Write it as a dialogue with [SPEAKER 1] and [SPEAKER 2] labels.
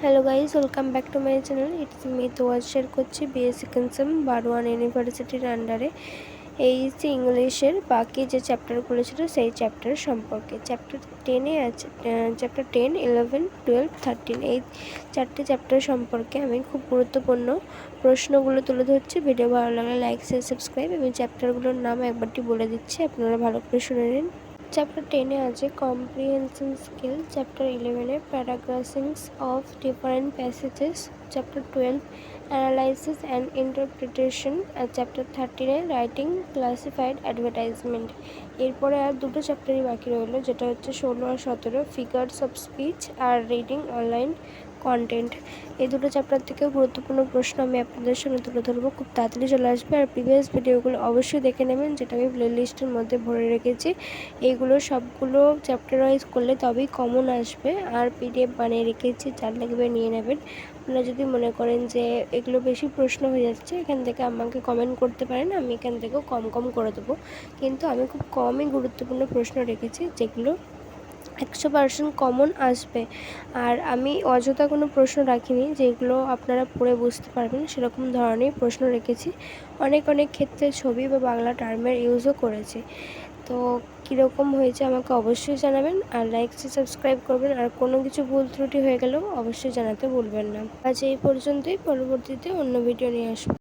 [SPEAKER 1] Hello guys, welcome back to my channel. It's me তো আজ share করছি BSc কনসাম Barwan ইউনিভার্সিটির আন্ডারে এইচএসসি ইংলিশের বাকি যে চ্যাপ্টারগুলো ছিল সেই চ্যাপ্টার সম্পর্কে। চ্যাপ্টার 10-এ আছে, চ্যাপ্টার 10, 11, 12, 13 এই চারটে চ্যাপ্টার সম্পর্কে আমি খুব গুরুত্বপূর্ণ প্রশ্নগুলো তুলে ধরছি। ভিডিও ভালো লাগলে লাইক, শেয়ার, সাবস্ক্রাইব এবং চ্যাপ্টারগুলোর নাম একবারটি বলে দিচ্ছি, আপনারা ভালো করে শুনে নিন। চ্যাপ্টার 10-এ আছে কম্প্রিহেনশন স্কিল, চ্যাপ্টার 11-এ paragraphings of different passages, chapter 12 analysis and interpretation, আর চ্যাপ্টার 13-এ রাইটিং ক্লাসিফাইড অ্যাডভার্টাইজমেন্ট। এরপরে আর দুটো চ্যাপ্টারই বাকি রইলো, যেটা হচ্ছে 16 আর 17 ফিগার্স অফ স্পিচ আর রিডিং অনলাইন কন্টেন্ট। এই দুটো চ্যাপ্টার থেকে গুরুত্বপূর্ণ প্রশ্ন আমি আপনাদের সামনে তুলে ধরবো, খুব তাড়াতাড়ি চলে আসবে। আর প্রিভিয়াস ভিডিওগুলো অবশ্যই দেখে নেবেন, যেটা আমি প্লে লিস্টের মধ্যে ভরে রেখেছি। এইগুলো সবগুলো চ্যাপ্টার ওয়াইজ করলে তবেই কমন আসবে। আর পিডিএফ বানিয়ে রেখেছি, যার লাগবে নিয়ে নেবেন। আপনারা যদি মনে করেন যে এগুলো বেশি প্রশ্ন হয়ে যাচ্ছে, এখান থেকে আমাকে কমেন্ট করতে পারেন, আমি এখান থেকেও কম করে দেবো। কিন্তু আমি খুব কমই গুরুত্বপূর্ণ প্রশ্ন রেখেছি, যেগুলো 100% কমন আসবে। আর আমি অযথা কোনো প্রশ্ন রাখিনি, যেগুলো আপনারা পড়ে বুঝতে পারবেন সেরকম ধরনের প্রশ্ন রেখেছি। অনেক ক্ষেত্রে ছবি বা বাংলা টার্মের ইউজও করেছি। তো কীরকম হয়েছে আমাকে অবশ্যই জানাবেন, আর লাইক, সাবস্ক্রাইব করবেন। আর কোনো কিছু ভুল ত্রুটি হয়ে গেলেও অবশ্যই জানাতে ভুলবেন না। আজ এই পর্যন্তই, পরবর্তীতে অন্য ভিডিও নিয়ে আসবো।